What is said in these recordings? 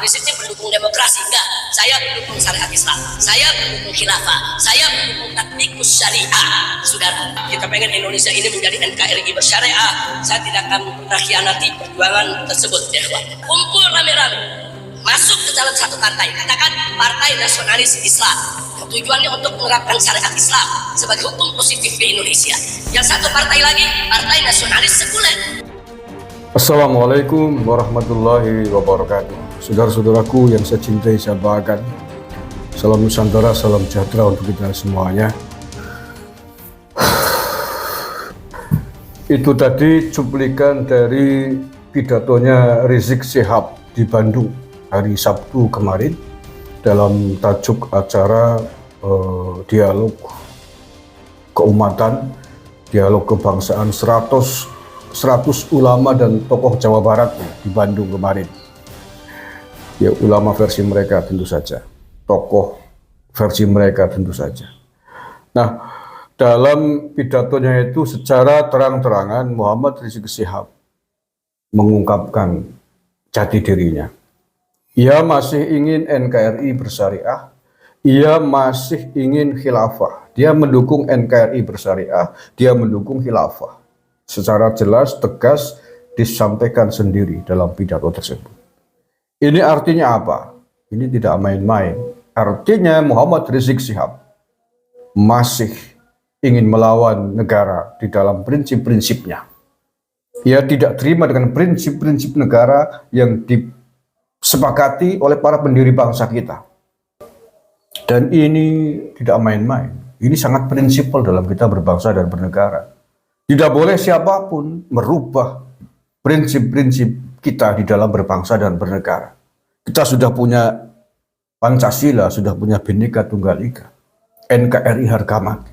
prinsipnya mendukung demokrasi, enggak. Saya mendukung syariat Islam, saya mendukung khilafah, saya mendukung tatbikus syariah. Saudara, kita pengen Indonesia ini menjadi NKRI bersyariah. Saya tidak akan pernah khianati perjuangan tersebut, ya. Kumpul rame-rame, masuk ke dalam satu partai, katakan Partai Nasionalis Islam. Tujuannya untuk menerapkan syariat Islam sebagai hukum positif di Indonesia. Yang satu partai lagi, Partai Nasionalis Sekuler. Assalamualaikum warahmatullahi wabarakatuh. Saudara-saudaraku yang saya cintai, saya banggakan. Salam Nusantara, salam sejahtera untuk kita semuanya. Itu tadi cuplikan dari pidatonya Rizik Syihab di Bandung hari Sabtu kemarin dalam tajuk acara dialog keumatan, dialog kebangsaan 100 ulama dan tokoh Jawa Barat di Bandung kemarin. Ya, ulama versi mereka tentu saja, tokoh versi mereka tentu saja. Nah, dalam pidatonya itu secara terang-terangan Muhammad Rizik Syihab mengungkapkan jati dirinya. Ia masih ingin NKRI bersyariah, ia masih ingin khilafah. Dia mendukung NKRI bersyariah, dia mendukung khilafah. Secara jelas, tegas disampaikan sendiri dalam pidato tersebut. Ini artinya apa? Ini tidak main-main. Artinya Muhammad Rizik Syihab masih ingin melawan negara di dalam prinsip-prinsipnya. Ia tidak terima dengan prinsip-prinsip negara yang disepakati oleh para pendiri bangsa kita. Dan ini tidak main-main. Ini sangat prinsipal dalam kita berbangsa dan bernegara. Tidak boleh siapapun merubah prinsip-prinsip kita di dalam berbangsa dan bernegara. Kita sudah punya Pancasila, sudah punya Bhinneka Tunggal Ika, NKRI harga mati,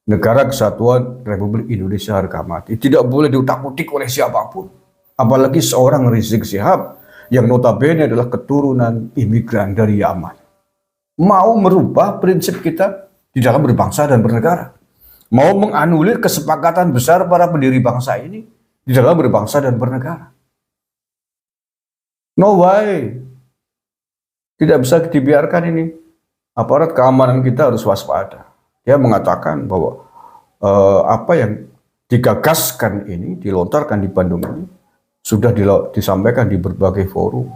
Negara Kesatuan Republik Indonesia harga mati. Tidak boleh diutak-utik oleh siapapun, apalagi seorang Rizik Syihab yang notabene adalah keturunan imigran dari Yaman. Mau merubah prinsip kita di dalam berbangsa dan bernegara, mau menganulir kesepakatan besar para pendiri bangsa ini di dalam berbangsa dan bernegara. No way. Tidak bisa dibiarkan ini. Aparat keamanan kita harus waspada. Dia mengatakan bahwa apa yang digagaskan ini, dilontarkan di Bandung ini, sudah disampaikan di berbagai forum,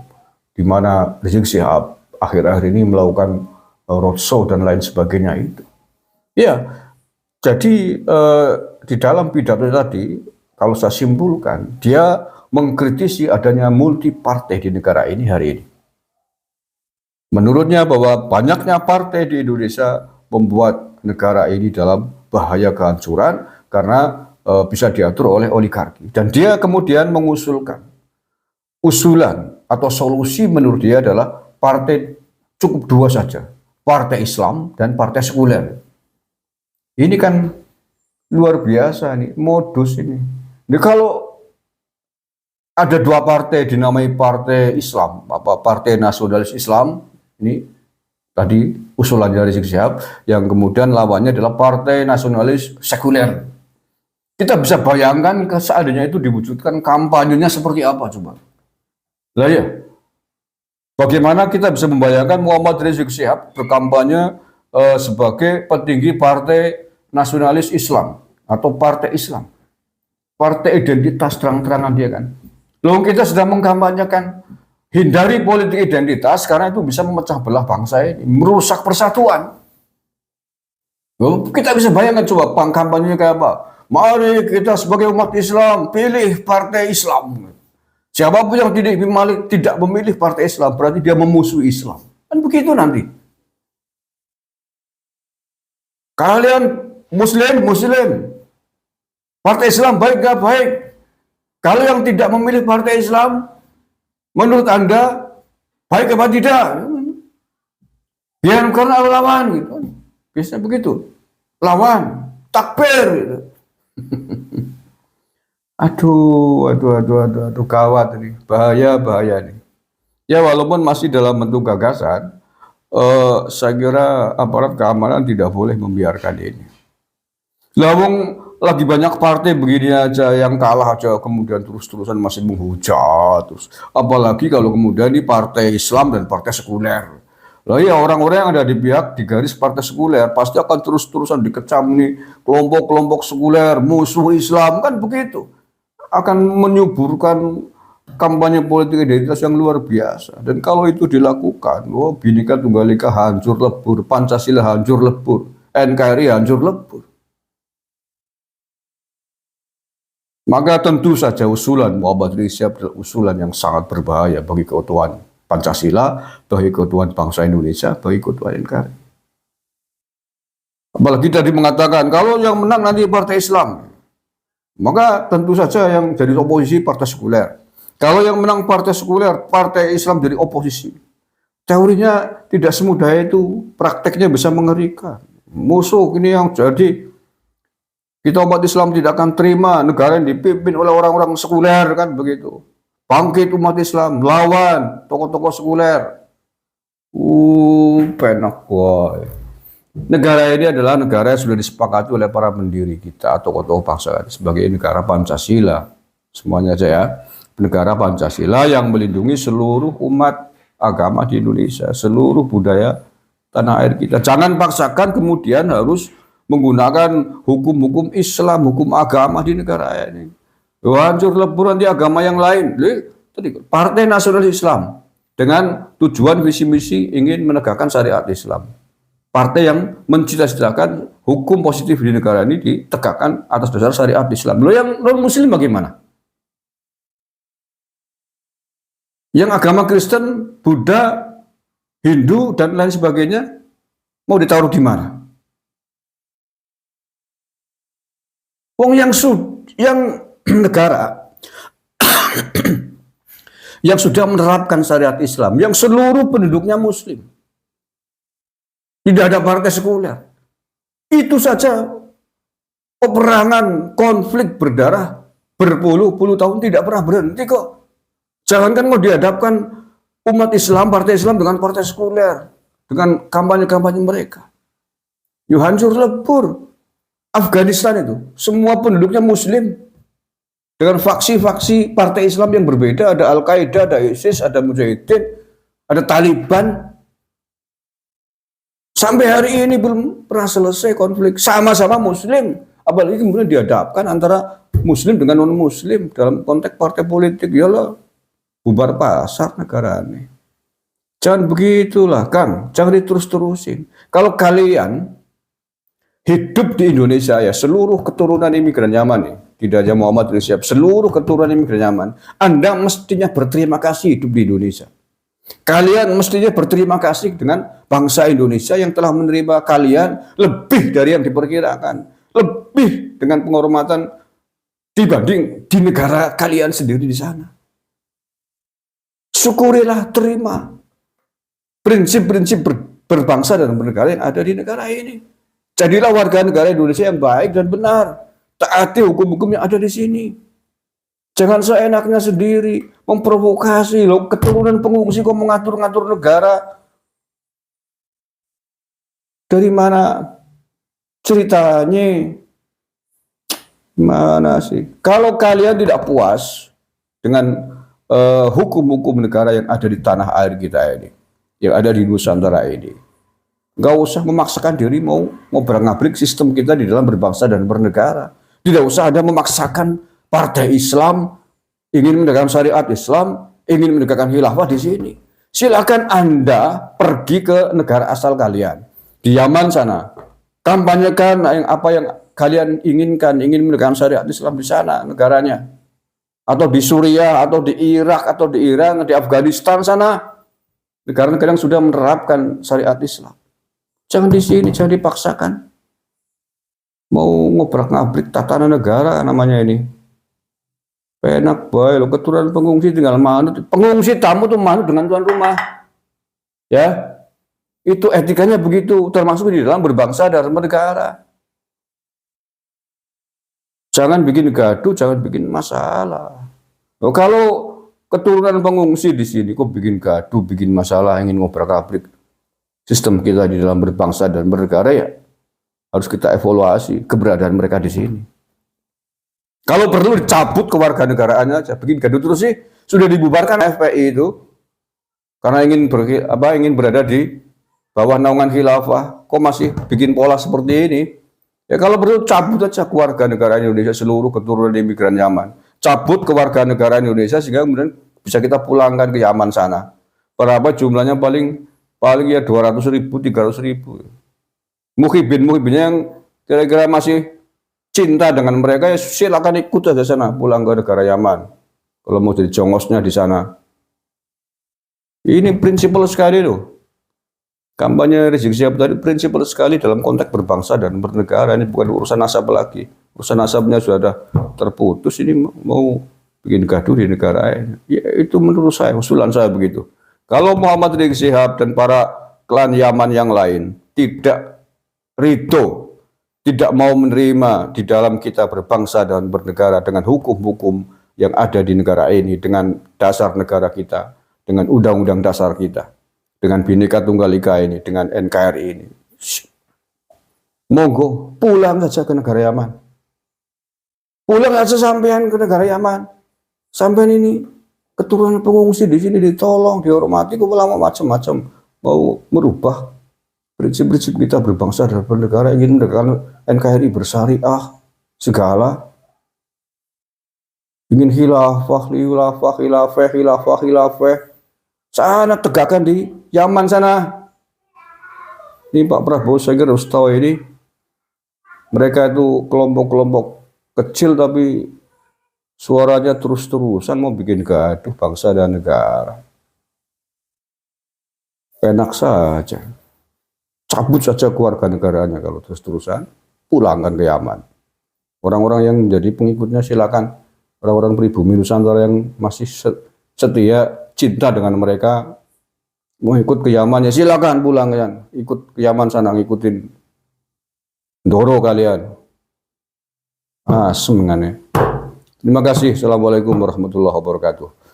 di mana Rizik Syihab akhir-akhir ini melakukan roadshow dan lain sebagainya itu. Ya, jadi di dalam pidato tadi, kalau saya simpulkan, dia mengkritisi adanya multi partai di negara ini hari ini. Menurutnya bahwa banyaknya partai di Indonesia membuat negara ini dalam bahaya kehancuran karena bisa diatur oleh oligarki. Dan dia kemudian mengusulkan usulan atau solusi menurut dia adalah partai cukup dua saja, partai Islam dan partai sekuler. Ini kan luar biasa nih, modus ini. Ini kalau ada dua partai dinamai partai Islam, apa Partai Nasionalis Islam, ini tadi usulan dari Rizik Syihab, yang kemudian lawannya adalah Partai Nasionalis Sekuler. Kita bisa bayangkan seandainya itu diwujudkan, kampanyenya seperti apa coba? Lah ya, bagaimana kita bisa membayangkan Muhammad Rizik Syihab berkampanye sebagai petinggi Partai Nasionalis Islam atau Partai Islam, partai identitas terang-terangan dia kan. Loh, kita sudah mengkampanyekan hindari politik identitas karena itu bisa memecah belah bangsa ini, merusak persatuan. Loh, kita bisa bayangkan coba kampanyenya kayak apa? Mari kita sebagai umat Islam pilih Partai Islam. Siapapun yang tidak memilih Partai Islam berarti dia memusuhi Islam. Kan begitu nanti. Kalian Muslim, Partai Islam baik gak baik? Kalau yang tidak memilih Partai Islam, menurut Anda baik apa tidak? Biar karena lawan gitu. Biasanya begitu. Lawan, takbir gitu. Aduh, gawat ini. Bahaya nih. Ya, walaupun masih dalam bentuk gagasan, saya kira aparat keamanan tidak boleh membiarkan ini. Lawang lagi banyak partai begini aja yang kalah aja kemudian terus-terusan masih menghujat terus. Apalagi kalau kemudian di partai Islam dan partai sekuler. Lah ya orang-orang yang ada di pihak di garis partai sekuler pasti akan terus-terusan dikecam nih kelompok-kelompok sekuler, musuh Islam kan begitu. Akan menyuburkan kampanye politik identitas yang luar biasa. Dan kalau itu dilakukan, Bhinneka Tunggal Ika hancur lebur, Pancasila hancur lebur, NKRI hancur lebur. Maka tentu saja usulan Muhammad Rizik Syihab adalah usulan yang sangat berbahaya bagi keutuhan Pancasila, bagi keutuhan bangsa Indonesia, bagi keutuhan NKRI. Apalagi tadi mengatakan kalau yang menang nanti partai Islam, maka tentu saja yang jadi oposisi partai sekuler. Kalau yang menang partai sekuler, partai Islam jadi oposisi. Teorinya tidak semudah itu, prakteknya bisa mengerikan. Musuh ini yang jadi, kita umat Islam tidak akan terima negara yang dipimpin oleh orang-orang sekuler kan begitu. Bangkit umat Islam, lawan tokoh-tokoh sekuler. Penak boy. Negara ini adalah negara yang sudah disepakati oleh para pendiri kita, tokoh-tokoh bangsa sebagai negara Pancasila. Semuanya aja ya. Negara Pancasila yang melindungi seluruh umat agama di Indonesia, seluruh budaya tanah air kita. Jangan paksakan kemudian harus menggunakan hukum-hukum Islam, hukum agama di negara ini. Hancur lebur nanti agama yang lain. Partai Nasionalis Islam dengan tujuan visi misi ingin menegakkan syariat Islam. Partai yang mencita-citakan hukum positif di negara ini ditegakkan atas dasar syariat Islam. Loh yang non-muslim bagaimana? Yang agama Kristen, Buddha, Hindu, dan lain sebagainya, mau ditaruh di mana? Wong yang negara yang sudah menerapkan syariat Islam, yang seluruh penduduknya Muslim, tidak ada partai sekuler. Itu saja peperangan, konflik berdarah berpuluh-puluh tahun tidak pernah berhenti kok. Jangankan mau dihadapkan umat Islam, partai Islam dengan partai sekuler, dengan kampanye-kampanye mereka. Hancur lebur. Afghanistan itu, semua penduduknya Muslim. Dengan faksi-faksi partai Islam yang berbeda, ada Al-Qaeda, ada ISIS, ada Mujahidin, ada Taliban. Sampai hari ini belum pernah selesai konflik. Sama-sama Muslim. Apalagi kemudian dihadapkan antara Muslim dengan non-Muslim dalam konteks partai politik. Yalah. Bubar pasar negara ini. Jangan begitulah, Kang. Jangan diterus-terusin. Kalau kalian hidup di Indonesia ya, seluruh keturunan imigran Yaman nih, tidak hanya Muhammad Rizik Syihab, seluruh keturunan imigran Yaman, Anda mestinya berterima kasih hidup di Indonesia. Kalian mestinya berterima kasih dengan bangsa Indonesia yang telah menerima kalian lebih dari yang diperkirakan, lebih dengan penghormatan dibanding di negara kalian sendiri di sana. Syukurilah, terima prinsip-prinsip berbangsa dan bernegara yang ada di negara ini. Jadilah warga negara Indonesia yang baik dan benar. Taati hukum-hukum yang ada di sini. Jangan seenaknya sendiri memprovokasi loh, keturunan pengungsi kok mengatur-ngatur negara. Dari mana ceritanya? Mana sih? Kalau kalian tidak puas dengan hukum-hukum negara yang ada di tanah air kita ini, yang ada di Nusantara ini, nggak usah memaksakan diri mau berangabrik sistem kita di dalam berbangsa dan bernegara. Tidak usah ada memaksakan partai Islam ingin menegakkan syariat Islam, ingin menegakkan khilafah di sini. Silakan Anda pergi ke negara asal kalian di Yaman sana, kampanyekan apa yang kalian inginkan, ingin menegakkan syariat Islam di sana negaranya. Atau di Suriah, atau di Irak, atau di Iran, di Afghanistan sana. Negara-negara yang sudah menerapkan syariat Islam. Jangan di sini, jangan dipaksakan. Mau ngobrak-ngabrik tatanan negara namanya ini. Enak boy, lo keturunan pengungsi tinggal manut. Pengungsi tamu tuh manut dengan tuan rumah. Ya, itu etikanya begitu, termasuk di dalam berbangsa dan bernegara. Jangan bikin gaduh, jangan bikin masalah. Oh, kalau keturunan pengungsi di sini kok bikin gaduh, bikin masalah, ingin ngobrak-abrik sistem kita di dalam berbangsa dan bernegara, ya harus kita evaluasi keberadaan mereka di sini. Kalau perlu dicabut kewarganegaraannya aja. Bikin gaduh terus sih. Sudah dibubarkan FPI itu karena ingin berada di bawah naungan khilafah. Kok masih bikin pola seperti ini? Ya kalau perlu cabut aja kewarganegaraan Indonesia seluruh keturunan imigran Yaman. Cabut kewarganegaraan Indonesia sehingga kemudian bisa kita pulangkan ke Yaman sana. Berapa jumlahnya paling ya 200.000, 300.000. Muhibin-muhibinnya yang kira-kira masih cinta dengan mereka ya silakan ikut aja sana pulang ke negara Yaman. Kalau mau jadi jongosnya di sana. Ini prinsipal sekali loh. Kampanye Rizik Syihab tadi prinsipal sekali dalam konteks berbangsa dan bernegara. Ini bukan urusan nasab lagi. Urusan nasabnya sudah terputus. Ini mau bikin gaduh di negara ini. Ya itu menurut saya, usulan saya begitu. Kalau Muhammad Rizik Syihab dan para klan Yaman yang lain tidak ridho, tidak mau menerima di dalam kita berbangsa dan bernegara dengan hukum-hukum yang ada di negara ini, dengan dasar negara kita, dengan undang-undang dasar kita, dengan Bhinneka Tunggal Ika ini, dengan NKRI ini. Monggo, pulang saja ke negara Yaman. Pulang saja sampean ke negara Yaman. Sampean ini keturunan pengungsi di sini ditolong, dihormati, kok lama macam-macam mau merubah prinsip-prinsip kita berbangsa dan bernegara, ingin menegakkan NKRI bersyariah segala, ingin khilafah sana tegakkan di Yaman sana. Ini Pak Prabowo saya kira harus tahu ini, mereka itu kelompok-kelompok kecil tapi suaranya terus-terusan mau bikin gaduh bangsa dan negara. Enak saja. Cabut saja kewarganegaraannya kalau terus-terusan, pulangkan ke Yaman. Orang-orang yang menjadi pengikutnya silakan, orang-orang pribumi Nusantara yang masih setia, cinta dengan mereka, mau ikut ke Yaman ya silakan pulang kalian, ikut ke Yaman sana ngikutin Ndoro kalian. Semengannya. Terima kasih. Assalamualaikum warahmatullahi wabarakatuh.